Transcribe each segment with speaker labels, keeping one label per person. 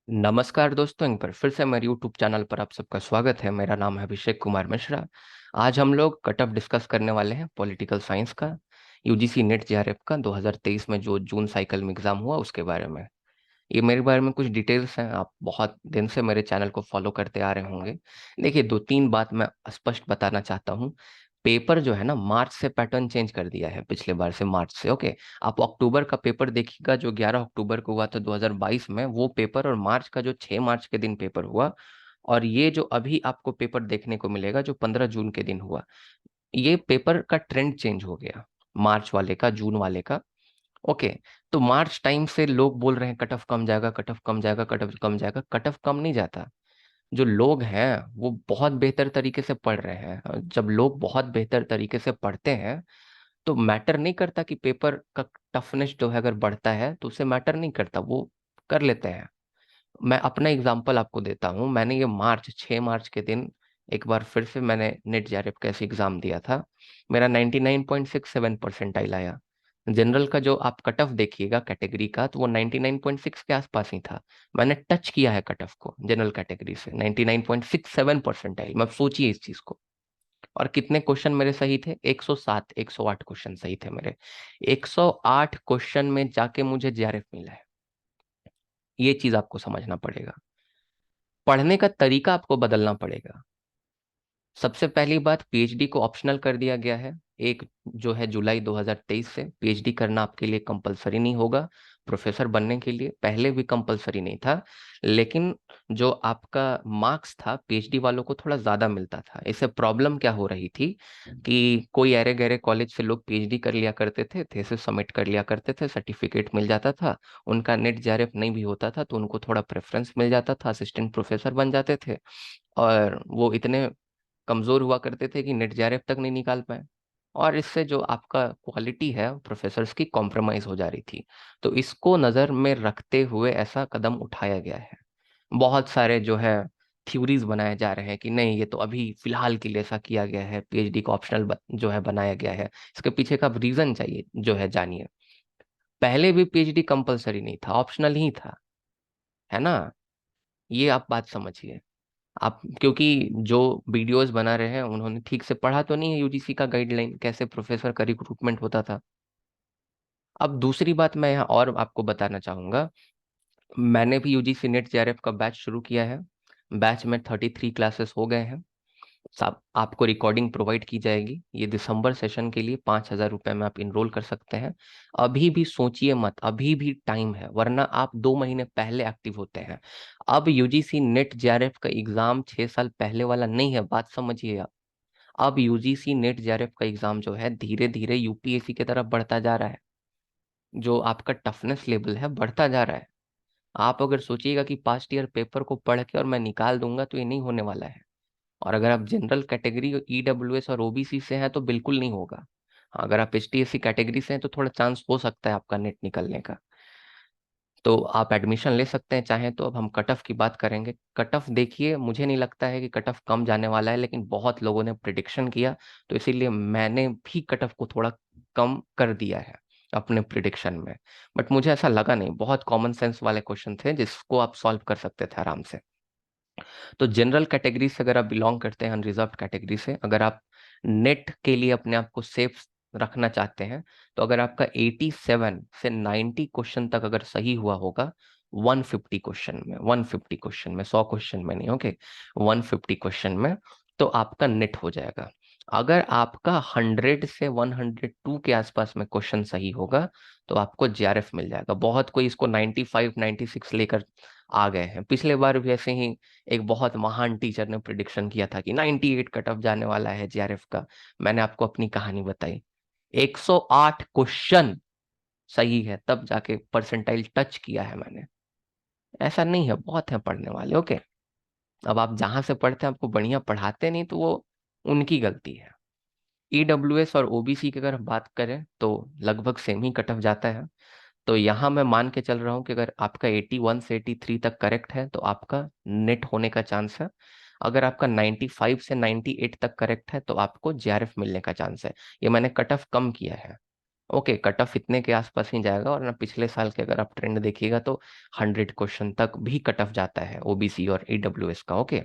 Speaker 1: नमस्कार दोस्तों, एक बार फिर से मेरे YouTube चैनल पर आप सबका स्वागत है। मेरा नाम है अभिषेक कुमार मिश्रा। आज हम लोग कट ऑफ डिस्कस करने वाले हैं पॉलिटिकल साइंस का, यूजीसी नेट जेआरएफ का 2023 में जो जून साइकिल में एग्जाम हुआ उसके बारे में। ये मेरे बारे में कुछ डिटेल्स हैं। आप बहुत दिन से मेरे चैनल को फॉलो करते आ रहे होंगे। देखिए, दो तीन बात मैं स्पष्ट बताना चाहता हूँ। पेपर जो है ना, मार्च से पैटर्न चेंज कर दिया है, पिछले बार से मार्च से। ओके, आप अक्टूबर का पेपर देखिएगा जो 11 अक्टूबर को हुआ था 2022 में, वो पेपर, और मार्च का जो 6 मार्च के दिन पेपर हुआ, और ये जो अभी आपको पेपर देखने को मिलेगा जो 15 जून के दिन हुआ, ये पेपर का ट्रेंड चेंज हो गया, मार्च वाले का, जून वाले का। ओके, तो मार्च टाइम से लोग बोल रहे हैं कट ऑफ कम जाएगा, कट ऑफ कम जाएगा, कट ऑफ कम जाएगा। कट ऑफ कम नहीं जाता। जो लोग हैं वो बहुत बेहतर तरीके से पढ़ रहे हैं, और जब लोग बहुत बेहतर तरीके से पढ़ते हैं तो मैटर नहीं करता कि पेपर का टफनेस जो है अगर बढ़ता है तो उसे मैटर नहीं करता, वो कर लेते हैं। मैं अपना एग्जांपल आपको देता हूँ। मैंने ये मार्च 6 मार्च के दिन एक बार फिर से मैंने नेट जेआरएफ का ऐसे एग्जाम दिया था। मेरा 99.67 परसेंटाइल आया। जनरल का जो आप कट ऑफ देखिएगा कैटेगरी का, तो वो 99.6 के आसपास ही था। मैंने टच किया है कट ऑफ को जनरल कैटेगरी से, 99.67 परसेंटाइल। मैं सोचिए इस चीज को। और कितने क्वेश्चन मेरे सही थे? 107 108 क्वेश्चन सही थे मेरे। 108 क्वेश्चन में जाके मुझे जेआरएफ मिला है। ये चीज आपको समझना पड़ेगा। पढ़ने का तरीका आपको बदलना पड़ेगा। सबसे पहली बात, पीएचडी को ऑप्शनल कर दिया गया है। एक जो है जुलाई 2023 से पीएचडी करना आपके लिए कंपलसरी नहीं होगा। प्रोफेसर बनने के लिए पहले भी कंपलसरी नहीं था, लेकिन जो आपका मार्क्स था पीएचडी वालों को थोड़ा ज्यादा मिलता था। इससे प्रॉब्लम क्या हो रही थी कि कोई अरे गहरे कॉलेज से लोग पीएचडी कर लिया करते थे, थेसिस सबमिट कर लिया करते थे, सर्टिफिकेट मिल जाता था, उनका नेट जेआरएफ नहीं भी होता था तो उनको थोड़ा प्रेफरेंस मिल जाता था, असिस्टेंट प्रोफेसर बन जाते थे, और वो इतने कमजोर हुआ करते थे कि नेट जेआरएफ तक नहीं निकाल पाए। और इससे जो आपका क्वालिटी है प्रोफेसर्स की कॉम्प्रोमाइज हो जा रही थी। तो इसको नजर में रखते हुए ऐसा कदम उठाया गया है। बहुत सारे जो है थ्योरीज बनाए जा रहे हैं कि नहीं, ये तो अभी फिलहाल के लिए ऐसा किया गया है, पीएचडी को ऑप्शनल जो है बनाया गया है। इसके पीछे का रीजन चाहिए जो है जानिए। पहले भी पीएचडी कंपलसरी नहीं था, ऑप्शनल ही था, है ना। ये आप बात समझिए। आप क्योंकि जो वीडियोस बना रहे हैं उन्होंने ठीक से पढ़ा तो नहीं है यूजीसी का गाइडलाइन, कैसे प्रोफेसर का रिक्रूटमेंट होता था। अब दूसरी बात मैं यहाँ और आपको बताना चाहूंगा। मैंने भी यूजीसी नेट जेआरएफ का बैच शुरू किया है। बैच में 33 क्लासेस हो गए हैं। सब आपको रिकॉर्डिंग प्रोवाइड की जाएगी। ये दिसंबर सेशन के लिए 5,000 रुपये में आप इनरोल कर सकते हैं। अभी भी सोचिए मत, अभी भी टाइम है, वरना आप 2 महीने पहले एक्टिव होते हैं। अब यूजीसी नेट जेआरएफ का एग्जाम 6 साल पहले वाला नहीं है, बात समझिए आप। अब यूजीसी नेट जेआरएफ का एग्जाम जो है धीरे धीरे यूपीएससी की तरफ बढ़ता जा रहा है। जो आपका टफनेस लेवल है बढ़ता जा रहा है। आप अगर सोचिएगा कि पास्ट ईयर पेपर को पढ़ के और मैं निकाल दूंगा, तो ये नहीं होने वाला है। और अगर आप जनरल कैटेगरी, ईडब्ल्यूएस और ओबीसी से हैं तो बिल्कुल नहीं होगा। हाँ, अगर आप एसटीएससी कैटेगरी से हैं तो थोड़ा चांस हो सकता है आपका नेट निकलने का। तो आप एडमिशन ले सकते हैं चाहें तो। अब हम कट ऑफ की बात करेंगे। कट ऑफ देखिए, मुझे नहीं लगता है कि कट ऑफ कम जाने वाला है, लेकिन बहुत लोगों ने प्रिडिक्शन किया, तो इसीलिए मैंने भी कट ऑफ को थोड़ा कम कर दिया है अपने प्रिडिक्शन में। बट मुझे ऐसा लगा नहीं, बहुत कॉमन सेंस वाले क्वेश्चन थे जिसको आप सॉल्व कर सकते थे आराम से। तो जनरल कैटेगरी से अगर आप बिलोंग करते हैं, अनरिजर्व्ड कैटेगरी से, अगर आप नेट के लिए अपने आप को सेफ रखना चाहते हैं, तो अगर आपका 87 से 90 क्वेश्चन तक अगर सही हुआ होगा, 150 क्वेश्चन में, 150 क्वेश्चन में, 100 क्वेश्चन में नहीं, ओके, 150 क्वेश्चन में, तो आपका नेट हो जाएगा। अगर आपका 100 से 102 के आसपास में क्वेश्चन सही होगा तो आपको जेआरएफ मिल जाएगा। बहुत कोई इसको 95 96 लेकर आ गए हैं। पिछले बार भी ऐसे ही एक बहुत महान टीचर ने प्रिडिक्शन किया था कि 98 कट ऑफ जाने वाला है जेआरएफ का। मैंने आपको अपनी कहानी बताई। 108 क्वेश्चन सही है तब जाके परसेंटाइल टच किया है मैंने। ऐसा नहीं है, बहुत है पढ़ने वाले। ओके, अब आप जहां से पढ़ते हैं आपको बढ़िया पढ़ाते नहीं तो वो उनकी गलती है। ईडब्ल्यूएस और ओबीसी की अगर बात करें तो लगभग सेम ही कट ऑफ जाता है। तो यहाँ मैं मान के चल रहा हूँ कि अगर आपका 81 से 83 तक करेक्ट है तो आपका नेट होने का चांस है। अगर आपका 95 से 98 तक करेक्ट है तो आपको जेआरएफ मिलने का चांस है। ये मैंने कट ऑफ कम किया है। ओके, कट ऑफ इतने के आसपास ही जाएगा, और ना पिछले साल के अगर आप ट्रेंड देखिएगा तो 100 क्वेश्चन तक भी कट ऑफ जाता है ओबीसी और ईडब्ल्यूएस का। ओके,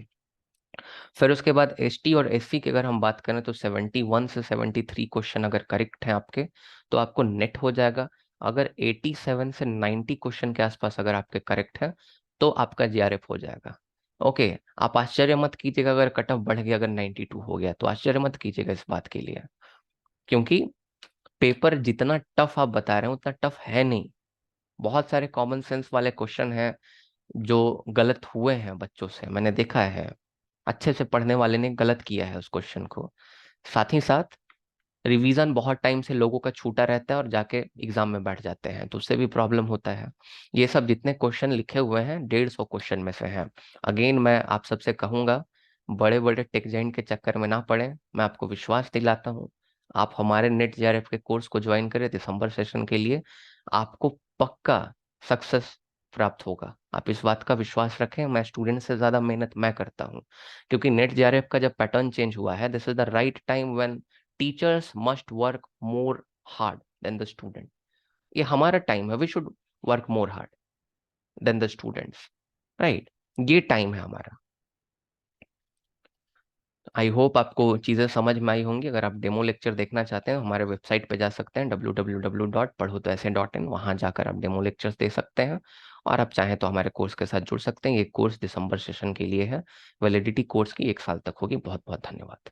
Speaker 1: फिर उसके बाद एसटी और एससी की अगर हम बात करें तो 71 से 73 क्वेश्चन अगर करेक्ट हैं आपके तो आपको नेट हो जाएगा। अगर 87 से 90 क्वेश्चन के आसपास अगर आपके करेक्ट हैं तो आपका जीआरएफ हो जाएगा। ओके, आप आश्चर्य मत कीजिएगा अगर कट ऑफ बढ़ गया, अगर 92 हो गया तो आश्चर्य मत कीजिएगा इस बात के लिए, क्योंकि पेपर जितना टफ आप बता रहे हैं उतना टफ है नहीं। बहुत सारे कॉमन सेंस वाले क्वेश्चन हैं जो गलत हुए हैं बच्चों से, मैंने देखा है। अच्छे से पढ़ने वाले ने गलत किया है उस क्वेश्चन को। साथ ही साथ रिवीजन बहुत टाइम से लोगों का छूटा रहता है और जाके एग्जाम में बैठ जाते हैं, तो उससे भी प्रॉब्लम होता है। ये सब जितने क्वेश्चन लिखे हुए हैं 150 क्वेश्चन में से हैं। अगेन मैं आप सबसे कहूंगा, बड़े बड़े टेक जाइंट के चक्कर में ना पड़े। मैं आपको विश्वास दिलाता हूँ, आप हमारे नेट जेआरएफ के कोर्स को ज्वाइन करें दिसंबर सेशन के लिए, आपको पक्का सक्सेस प्राप्त होगा। आप इस बात का विश्वास रखें, मैं स्टूडेंट से ज्यादा मेहनत मैं करता हूँ, क्योंकि नेट जेआरएफ का जब पैटर्न चेंज हुआ है, this is the right time when teachers must work more hard than the student. ये हमारा टाइम है, we should work more hard than the students, right. ये टाइम है हमारा। आई होप आपको चीज़ें समझ में आई होंगी। अगर आप डेमो लेक्चर देखना चाहते हैं हमारे वेबसाइट पे जा सकते हैं www.padhotoaise.in, वहाँ जाकर आप डेमो लेक्चर्स दे सकते हैं। और आप चाहें तो हमारे कोर्स के साथ जुड़ सकते हैं। ये कोर्स दिसंबर सेशन के लिए है, वैलिडिटी कोर्स की 1 साल तक होगी। बहुत बहुत धन्यवाद।